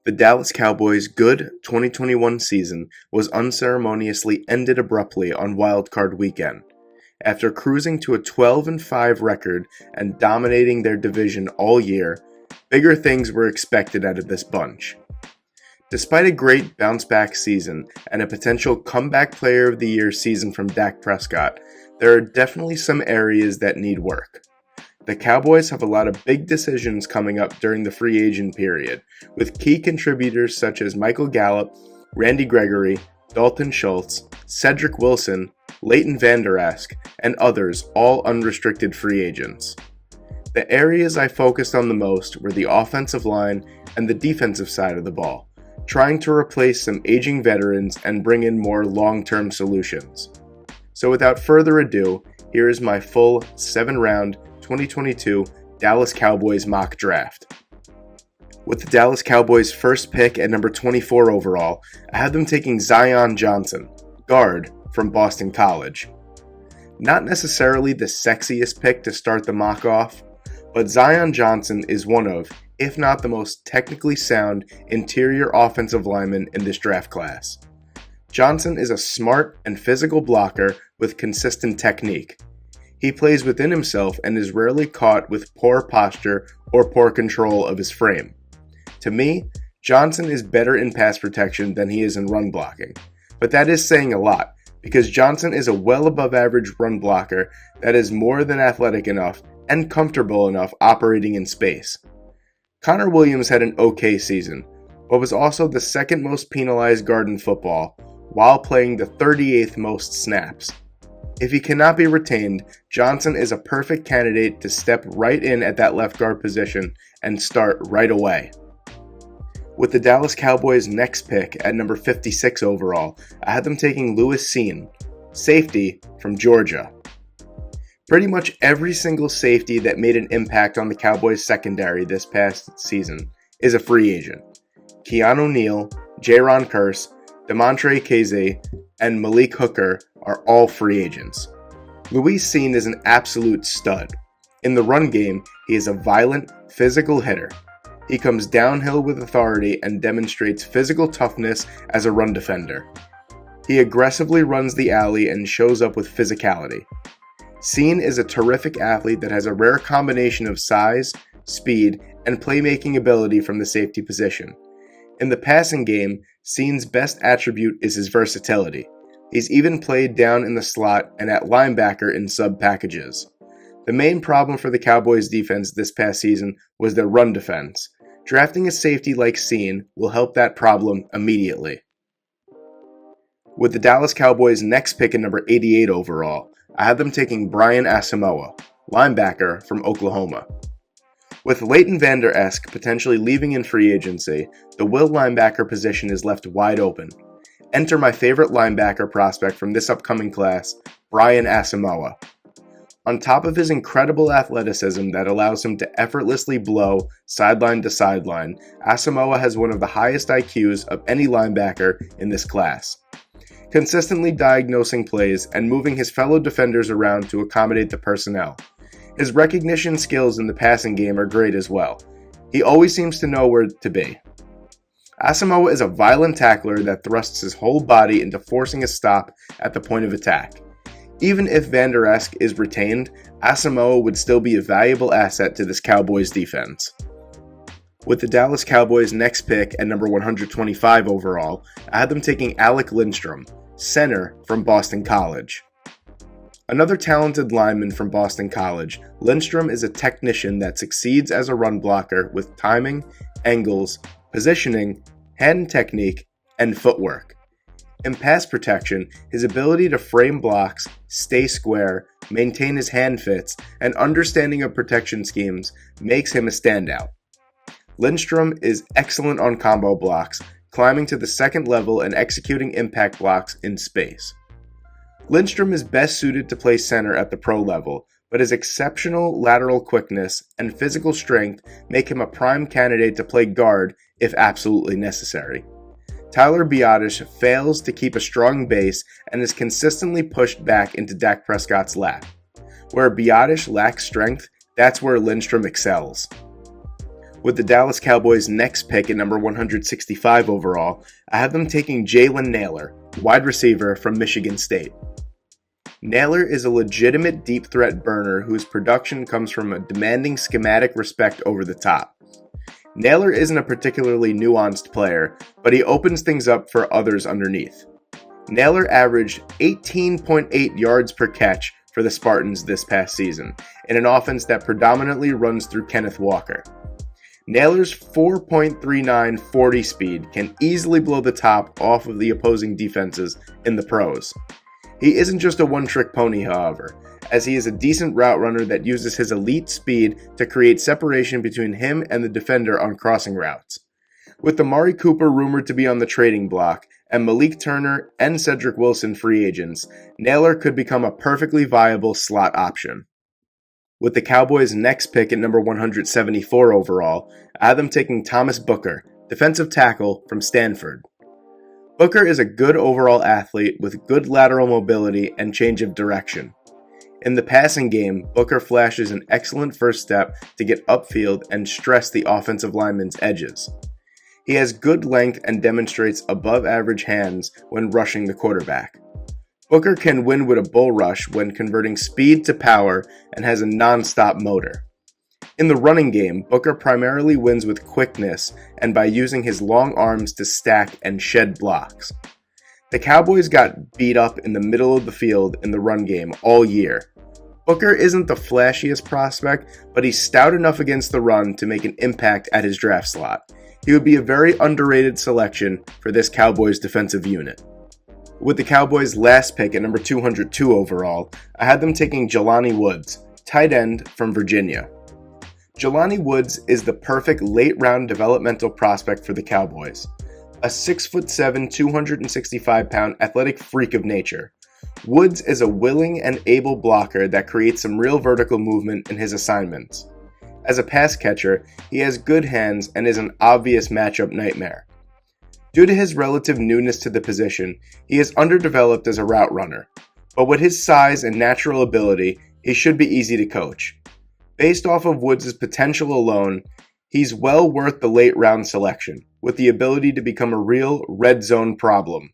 The Dallas Cowboys' good 2021 season was unceremoniously ended abruptly on Wild Card Weekend. After cruising to a 12-5 record and dominating their division all year, bigger things were expected out of this bunch. Despite a great bounce-back season and a potential comeback player of the year season from Dak Prescott, there are definitely some areas that need work. The Cowboys have a lot of big decisions coming up during the free agent period, with key contributors such as Michael Gallup, Randy Gregory, Dalton Schultz, Cedric Wilson, Leighton Vander Esch, and others all unrestricted free agents. The areas I focused on the most were the offensive line and the defensive side of the ball, trying to replace some aging veterans and bring in more long-term solutions. So without further ado, here is my full 7-round 2022 Dallas Cowboys Mock Draft. With the Dallas Cowboys' first pick at number 24 overall, I had them taking Zion Johnson, guard from Boston College. Not necessarily the sexiest pick to start the mock off, but Zion Johnson is one of, if not the most technically sound, interior offensive lineman in this draft class. Johnson is a smart and physical blocker with consistent technique. He plays within himself and is rarely caught with poor posture or poor control of his frame. To me, Johnson is better in pass protection than he is in run blocking, but that is saying a lot because Johnson is a well above average run blocker that is more than athletic enough and comfortable enough operating in space. Connor Williams had an okay season, but was also the second most penalized guard in football while playing the 38th most snaps. If he cannot be retained, Johnson is a perfect candidate to step right in at that left guard position and start right away. With the Dallas Cowboys' next pick at number 56 overall, I had them taking Cine, safety from Georgia. Pretty much every single safety that made an impact on the Cowboys' secondary this past season is a free agent. Keanu Neal, Jaron Kearse, Demontre Casey, and Malik Hooker are all free agents. Cine is an absolute stud. In the run game, he is a violent, physical hitter. He comes downhill with authority and demonstrates physical toughness as a run defender. He aggressively runs the alley and shows up with physicality. Cine is a terrific athlete that has a rare combination of size, speed, and playmaking ability from the safety position. In the passing game, Cine's best attribute is his versatility. He's even played down in the slot and at linebacker in sub packages. The main problem for the Cowboys defense this past season was their run defense. Drafting a safety like Cine will help that problem immediately. With the Dallas Cowboys' next pick at number 88 overall, I had them taking Brian Asamoah, linebacker from Oklahoma. With Leighton Vander Esch potentially leaving in free agency, the will linebacker position is left wide open. Enter my favorite linebacker prospect from this upcoming class, Brian Asamoah. On top of his incredible athleticism that allows him to effortlessly blow sideline to sideline, Asamoah has one of the highest IQs of any linebacker in this class. Consistently diagnosing plays and moving his fellow defenders around to accommodate the personnel. His recognition skills in the passing game are great as well. He always seems to know where to be. Asamoah is a violent tackler that thrusts his whole body into forcing a stop at the point of attack. Even if Vander Esch is retained, Asamoah would still be a valuable asset to this Cowboys defense. With the Dallas Cowboys' next pick at number 125 overall, I had them taking Alec Lindstrom, center from Boston College. Another talented lineman from Boston College, Lindstrom is a technician that succeeds as a run blocker with timing, angles, positioning, hand technique, and footwork. In pass protection, his ability to frame blocks, stay square, maintain his hand fits, and understanding of protection schemes makes him a standout. Lindstrom is excellent on combo blocks, climbing to the second level and executing impact blocks in space. Lindstrom is best suited to play center at the pro level, but his exceptional lateral quickness and physical strength make him a prime candidate to play guard if absolutely necessary. Tyler Biadasz fails to keep a strong base and is consistently pushed back into Dak Prescott's lap. Where Biadasz lacks strength, that's where Lindstrom excels. With the Dallas Cowboys' next pick at number 165 overall, I have them taking Jalen Naylor, wide receiver from Michigan State. Naylor is a legitimate deep threat burner whose production comes from a demanding schematic respect over the top. Naylor isn't a particularly nuanced player, but he opens things up for others underneath. Naylor averaged 18.8 yards per catch for the Spartans this past season, in an offense that predominantly runs through Kenneth Walker. Naylor's 4.39 40 speed can easily blow the top off of the opposing defenses in the pros. He isn't just a one-trick pony, however, as he is a decent route runner that uses his elite speed to create separation between him and the defender on crossing routes. With Amari Cooper rumored to be on the trading block, and Malik Turner and Cedric Wilson free agents, Naylor could become a perfectly viable slot option. With the Cowboys' next pick at number 174 overall, I have them taking Thomas Booker, defensive tackle from Stanford. Booker is a good overall athlete with good lateral mobility and change of direction. In the passing game, Booker flashes an excellent first step to get upfield and stress the offensive lineman's edges. He has good length and demonstrates above-average hands when rushing the quarterback. Booker can win with a bull rush when converting speed to power and has a non-stop motor. In the running game, Booker primarily wins with quickness and by using his long arms to stack and shed blocks. The Cowboys got beat up in the middle of the field in the run game all year. Booker isn't the flashiest prospect, but he's stout enough against the run to make an impact at his draft slot. He would be a very underrated selection for this Cowboys defensive unit. With the Cowboys' last pick at number 202 overall, I had them taking Jelani Woods, tight end from Virginia. Jelani Woods is the perfect late-round developmental prospect for the Cowboys. A 6'7", 265-pound athletic freak of nature. Woods is a willing and able blocker that creates some real vertical movement in his assignments. As a pass catcher, he has good hands and is an obvious matchup nightmare. Due to his relative newness to the position, he is underdeveloped as a route runner, but with his size and natural ability, he should be easy to coach. Based off of Woods' potential alone, he's well worth the late round selection, with the ability to become a real red zone problem.